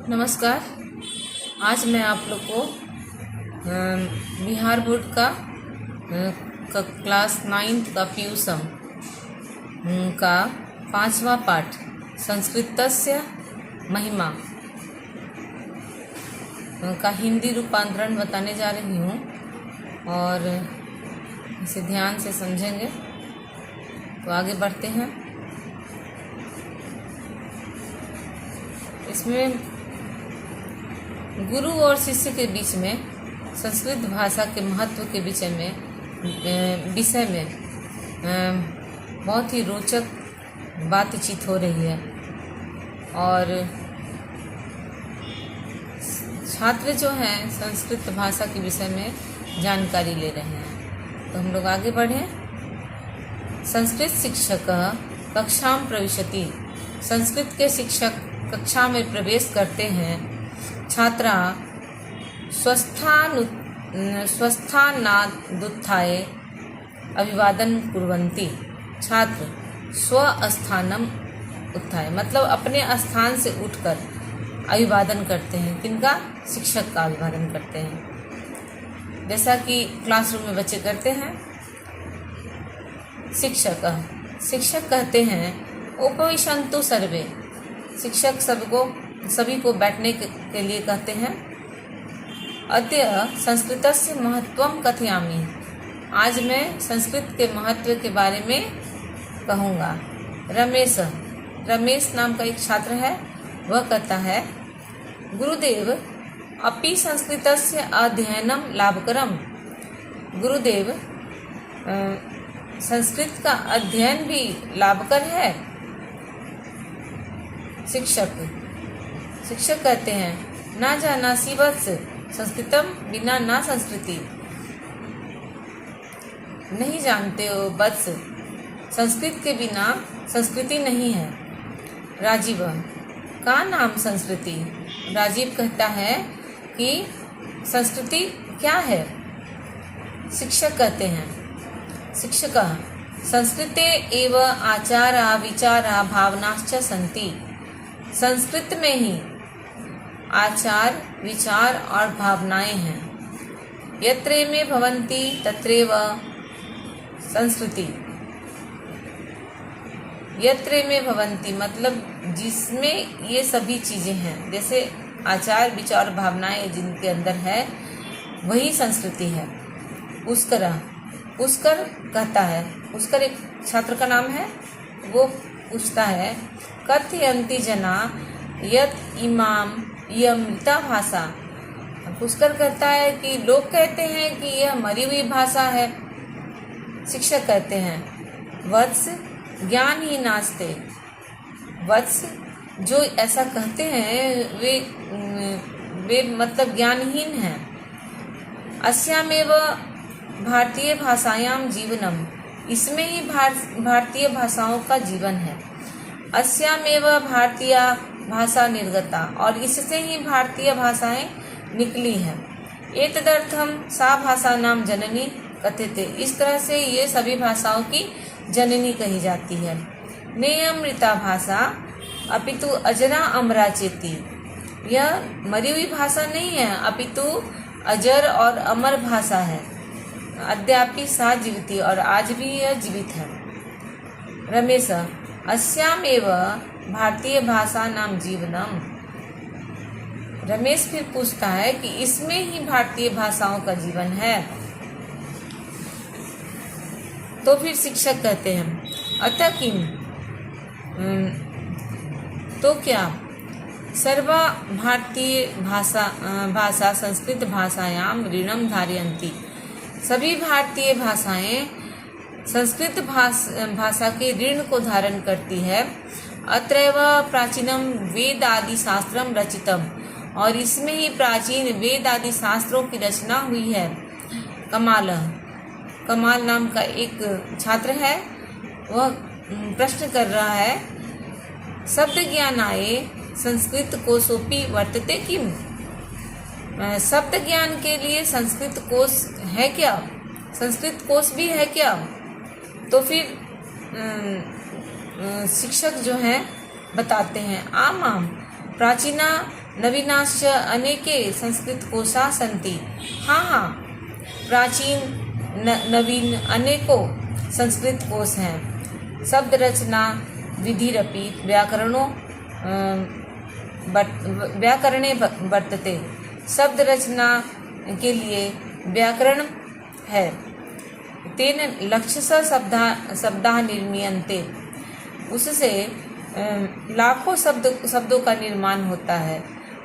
नमस्कार। आज मैं आप लोग को बिहार बोर्ड का क्लास 9th का पीयूषम का 5वां पाठ संस्कृतस्य महिमा का हिंदी रूपांतरण बताने जा रही हूँ और इसे ध्यान से समझेंगे तो आगे बढ़ते हैं। इसमें गुरु और शिष्य के बीच में संस्कृत भाषा के महत्व के विषय में बहुत ही रोचक बातचीत हो रही है और छात्र जो हैं संस्कृत भाषा के विषय में जानकारी ले रहे हैं। तो हम लोग आगे बढ़ें। संस्कृत शिक्षक कक्षां प्रविशति। संस्कृत के शिक्षक कक्षा में प्रवेश करते हैं। छात्रा स्वस्थानादुत्थाय अभिवादन कुर्वन्ति। छात्र स्वस्थानम उत्थाय मतलब अपने स्थान से उठकर अभिवादन करते हैं। किनका? शिक्षक का अभिवादन करते हैं, जैसा कि क्लासरूम में बच्चे करते हैं। शिक्षक कहते हैं उपविशन्तु सर्वे। शिक्षक सभी को बैठने के लिए कहते हैं। अद्य संस्कृतस्य महत्वं कथयामि। आज मैं संस्कृत के महत्व के बारे में कहूँगा। रमेश नाम का एक छात्र है, वह कहता है गुरुदेव अपि संस्कृतस्य अध्ययनं लाभकरम्। गुरुदेव संस्कृत का अध्ययन भी लाभकर है। शिक्षक कहते हैं ना जानासि वत्स संस्कृतम बिना ना संस्कृति। नहीं जानते हो वत्स, संस्कृत के बिना संस्कृति नहीं है। राजीव का नाम संस्कृति। राजीव कहता है कि संस्कृति क्या है। शिक्षक कहते हैं संस्कृते एव आचारा विचारा भावनाश्च सन्ति। संस्कृत में ही आचार विचार और भावनाएं हैं। यत्रे में भवन्ति तत्रैव संस्कृति। यत्रे में भवन्ति मतलब जिसमें ये सभी चीजें हैं, जैसे आचार विचार भावनाएं जिनके अंदर है वही संस्कृति है। पुष्कर कहता है, पुष्कर एक छात्र का नाम है, वो पूछता है कथयन्ति जना यत् इमाम यमृता भाषा। पुष्कर कहता है कि लोग कहते हैं कि यह मरी हुई भाषा है। शिक्षक कहते हैं वत्स ज्ञान ही नास्ते। वत्स जो ऐसा कहते हैं वे मतलब ज्ञानहीन हैं। अस्यामेव भारतीय भाषायाम जीवनम। इसमें ही भारतीय भाषाओं का जीवन है। अस्यामेव भारतीय भाषा निर्गता और इससे ही भारतीय भाषाएं निकली हैं। एतदर्थम सा भाषा नाम जननी कथ्यते। इस तरह से ये सभी भाषाओं की जननी कही जाती है। नेयमृता भाषा अपितु अजरा अमरा चेती। यह मरी हुई भाषा नहीं है, अपितु अजर और अमर भाषा है। अद्यापि सा जीविती और आज भी यह जीवित है। रमेश अस्यामेव भारतीय भाषा नाम जीवनम। रमेश फिर पूछता है कि इसमें ही भारतीय भाषाओं का जीवन है। तो फिर शिक्षक कहते हैं अतः किम तो क्या सर्वा भारतीय भाषा संस्कृत भाषायाम ऋणम धारयन्ति। सभी भारतीय भाषाएं संस्कृत भाषा के ऋण को धारण करती है। अत्रैव प्राचीनम वेद आदि शास्त्रम रचितम और इसमें ही प्राचीन वेद आदि शास्त्रों की रचना हुई है। कमाल नाम का एक छात्र है, वह प्रश्न कर रहा है शब्द ज्ञानाय संस्कृत कोशोपि वर्तते किम। शब्द ज्ञान के लिए संस्कृत कोश है क्या? संस्कृत कोश भी है क्या? तो फिर शिक्षक जो हैं बताते हैं आम प्राचीना नवीनाश्च अनेके संस्कृतकोशा सन्ति। हाँ, प्राचीन नवीन अनेकों संस्कृत कोश हैं। शब्द रचना विधिरपि व्याकरणे वर्तते। शब्द रचना के लिए व्याकरण है। तेन लक्षशः शब्दाः निर्मीयन्ते। उससे लाखों शब्दों का निर्माण होता है।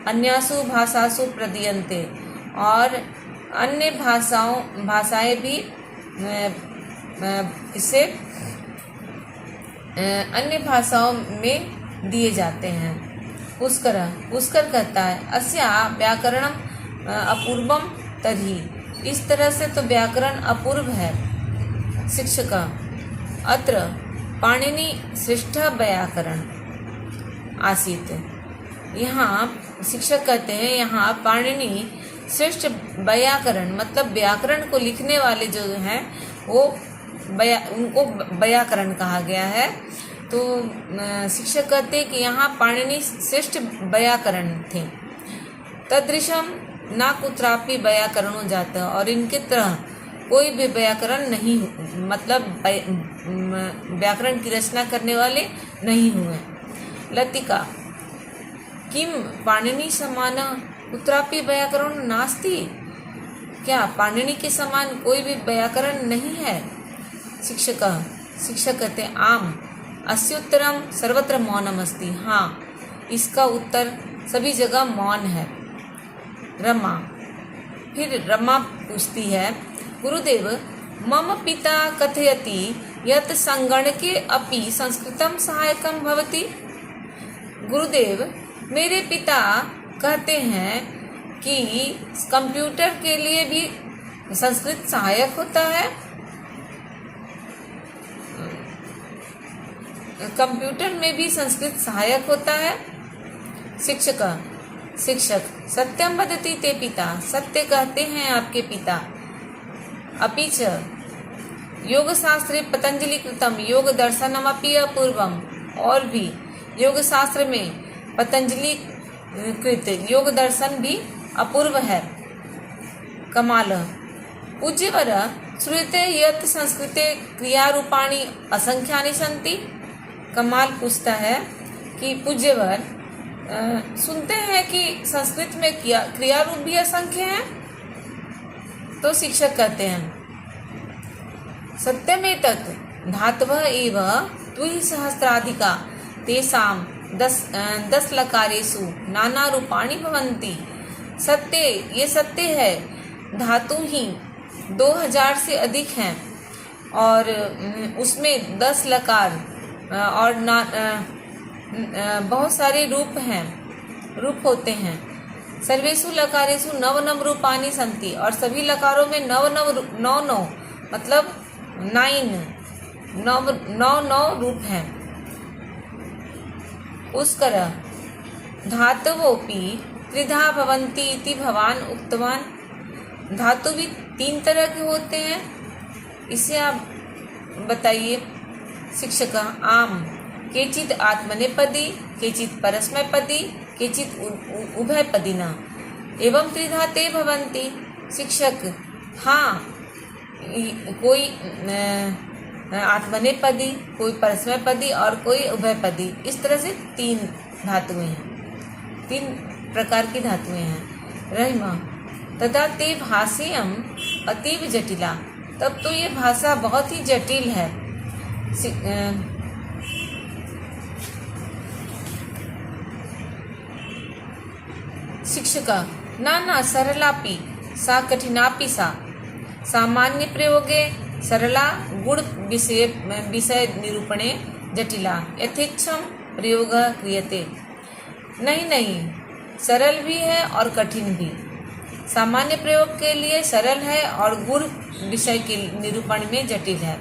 अन्यासु भाषासु प्रदीयन्ते, और अन्य भाषाएं भी इससे अन्य भाषाओं में दिए जाते हैं। पुष्कर कहता है अस्या व्याकरणम अपूर्वम तर्हि। इस तरह से तो व्याकरण अपूर्व है। शिक्षक अत्र पाणिनि श्रेष्ठ व्याकरण आसीत्। यहाँ शिक्षक कहते हैं यहाँ पाणिनि श्रेष्ठ व्याकरण, मतलब व्याकरण को लिखने वाले जो हैं वो उनको व्याकरण कहा गया है। तो शिक्षक कहते हैं कि यहाँ पाणिनि श्रेष्ठ व्याकरण थे। तदृशम ना कुत्रापि व्याकरणों जाता, और इनके तरह कोई भी व्याकरण नहीं, मतलब व्याकरण की रचना करने वाले नहीं हुए। लतिका किम पाणिनि समान कुत्रापि व्याकरण नास्ति। क्या पाणिनि के समान कोई भी व्याकरण नहीं है? शिक्षक कहते हैं आम अस्योत्तरम सर्वत्र मौनम अस्ति। हाँ, इसका उत्तर सभी जगह मौन है। रमा, फिर रमा पूछती है गुरुदेव मम पिता कथयति यत् संगणके अपि संस्कृतम सहायकम भवति। गुरुदेव, मेरे पिता कहते हैं कि कंप्यूटर के लिए भी संस्कृत सहायक होता है। कंप्यूटर में भी संस्कृत सहायक होता है। शिक्षक सत्यम वदति ते पिता। सत्य कहते हैं आपके पिता। अपिच योग शास्त्रे पतंजलि कृतम योग दर्शनमपि अपूर्वम। और भी योग शास्त्र में पतंजलि कृत योग दर्शन भी अपूर्व है। कमाल पूज्यवर श्रूयते यत् संस्कृते क्रियारूपाणि असंख्यानि सन्ति। कमाल पूछता है कि पूज्यवर सुनते हैं कि संस्कृत में क्रिया रूप भी असंख्य हैं। तो शिक्षक कहते हैं सत्यमेतत् धातवः एव द्विसहस्राधिका तेषां 10 लकारेषु नाना रूपाणि भवन्ति। सत्य, ये सत्य है, धातु ही 2000 से अधिक हैं और उसमें 10 लकार और बहुत सारे रूप होते हैं। सर्वेषु लकारेषु नव रूपानि सन्ति, और सभी लकारों में नौ मतलब 9 रूप हैं। पुष्कर धातवोपि त्रिधा भवन्ति इति भवान उक्तवान। धातु भी 3 तरह के होते हैं, इसे आप बताइए। शिक्षक आम केचित् आत्मनेपदी, केचित् परस्मैपदी, केचित् उभयपदिना एवं त्रिधा ते भवन्ति। शिक्षक हाँ, कोई आत्मनेपदी, कोई परस्मैपदी और कोई उभयपदी। इस तरह से 3 धातुएं हैं, 3 प्रकार की धातुएं हैं। रहिमा तथा ते भाषेयम अतीव जटिला। तब तो ये भाषा बहुत ही जटिल है। शिक्षक ना सरलापि सा कठिनापि सा। सामान्य प्रयोगे सरला, गुण विषय निरूपणे जटिला, यथेच्छम प्रयोग क्रियते। नहीं, सरल भी है और कठिन भी। सामान्य प्रयोग के लिए सरल है और गुण विषय के निरूपण में जटिल है।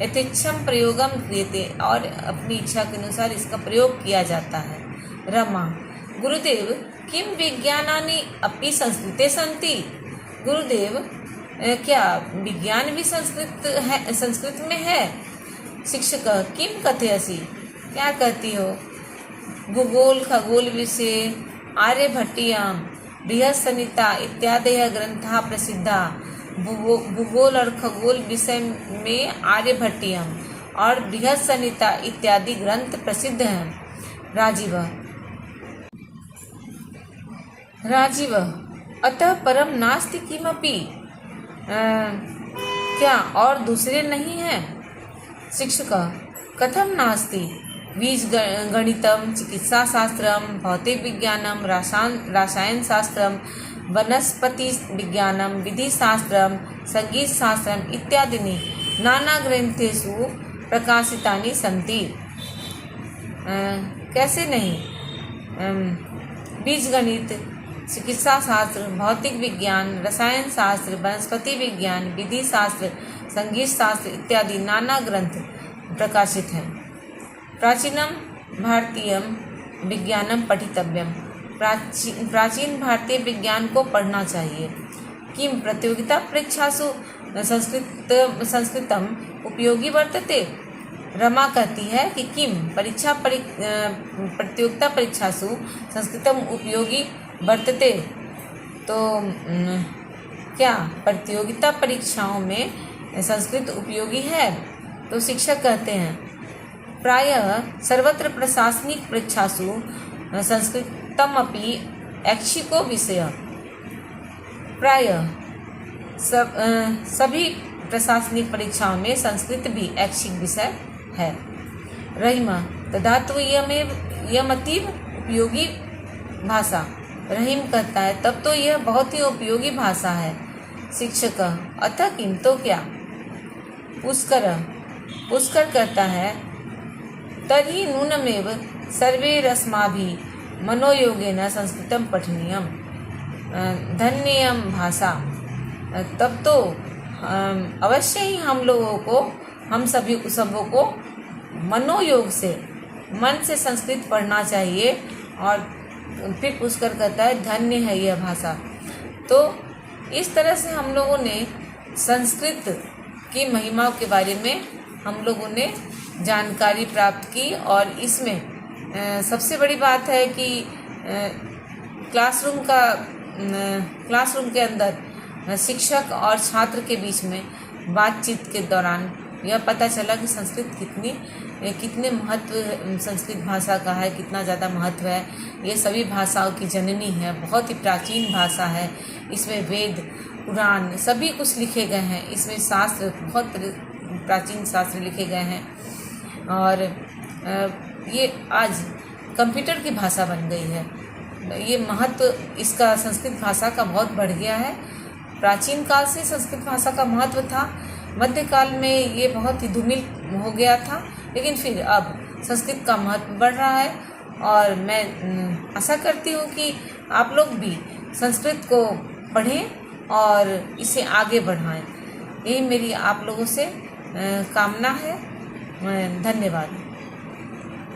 यथेच्छम प्रयोगम क्रियते, और अपनी इच्छा के अनुसार इसका प्रयोग किया जाता है। रमा गुरुदेव किम विज्ञानानि अपि संस्कृते सन्ति। गुरुदेव क्या विज्ञान भी संस्कृत में है। शिक्षक किम कथयसि, क्या कहती हो। भूगोल खगोल विषये आर्यभट्टीयं बृहत्संहिता इत्यादयः ग्रंथाः प्रसिद्धाः। भूगोल और खगोल विषय में आर्यभट्टीयम और बृहत्संहिता इत्यादि ग्रंथ प्रसिद्ध हैं। राजीव अतः परम नास्ति किमपि, क्या और दूसरे नहीं हैं? शिक्षक कथम नास्ति, बीजगणितम, चिकित्साशास्त्रम, भौतिक विज्ञानम, रसायन शास्त्रम, वनस्पति विज्ञानम, विधिशास्त्रम, संगीतशास्त्रम इत्यादीनि नाना ग्रंथेषु प्रकाशितानि सन्ति। कैसे नहीं? बीजगणित, चिकित्सा शास्त्र, भौतिक विज्ञान, रसायन शास्त्र, वनस्पति विज्ञान, विधि शास्त्र, संगीत शास्त्र इत्यादि नाना ग्रंथ प्रकाशित हैं। प्राचीनम भारतीयम विज्ञानम पठितव्यम, प्राचीन भारतीय विज्ञान को पढ़ना चाहिए। किम प्रतियोगिता परीक्षासु संस्कृतम उपयोगी वर्तते, रमा कहती है कि किम प्रतियोगिता परीक्षासु संस्कृतम उपयोगी वर्तते, तो क्या प्रतियोगिता परीक्षाओं में संस्कृत उपयोगी है? तो शिक्षक कहते हैं प्रायः सर्वत्र प्रशासनिक परीक्षासु संस्कृतमपि ऐच्छिको विषय, प्रायः सभी प्रशासनिक परीक्षाओं में संस्कृत भी ऐच्छिक विषय है। रहीमा तदातु यमतीव उपयोगी भाषा, रहीम कहता है तब तो यह बहुत ही उपयोगी भाषा है। शिक्षक अतः किम, तो क्या? पुष्कर कहता है तर्हि नूनमेव सर्वैरस्माभिः मनोयोगेन संस्कृतं पठनीयं धन्येयं भाषा, तब तो अवश्य ही हम सबों को मनोयोग से, मन से संस्कृत पढ़ना चाहिए। और फिर पुष्कर कहता है धन्य है यह भाषा। तो इस तरह से हम लोगों ने संस्कृत की महिमा के बारे में हम लोगों ने जानकारी प्राप्त की। और इसमें सबसे बड़ी बात है कि क्लासरूम के अंदर शिक्षक और छात्र के बीच में बातचीत के दौरान यह पता चला कि संस्कृत कितने महत्व संस्कृत भाषा का है, कितना ज़्यादा महत्व है। ये सभी भाषाओं की जननी है, बहुत ही प्राचीन भाषा है। इसमें वेद पुराण सभी कुछ लिखे गए हैं। इसमें शास्त्र, बहुत प्राचीन शास्त्र लिखे गए हैं। और ये आज कंप्यूटर की भाषा बन गई है। ये महत्व इसका संस्कृत भाषा का बहुत बढ़ गया है। प्राचीन काल से संस्कृत भाषा का महत्व था, मध्यकाल में ये बहुत ही धूमिल हो गया था, लेकिन फिर अब संस्कृत का महत्व बढ़ रहा है। और मैं आशा करती हूँ कि आप लोग भी संस्कृत को पढ़ें और इसे आगे बढ़ाएं। यही मेरी आप लोगों से कामना है। धन्यवाद।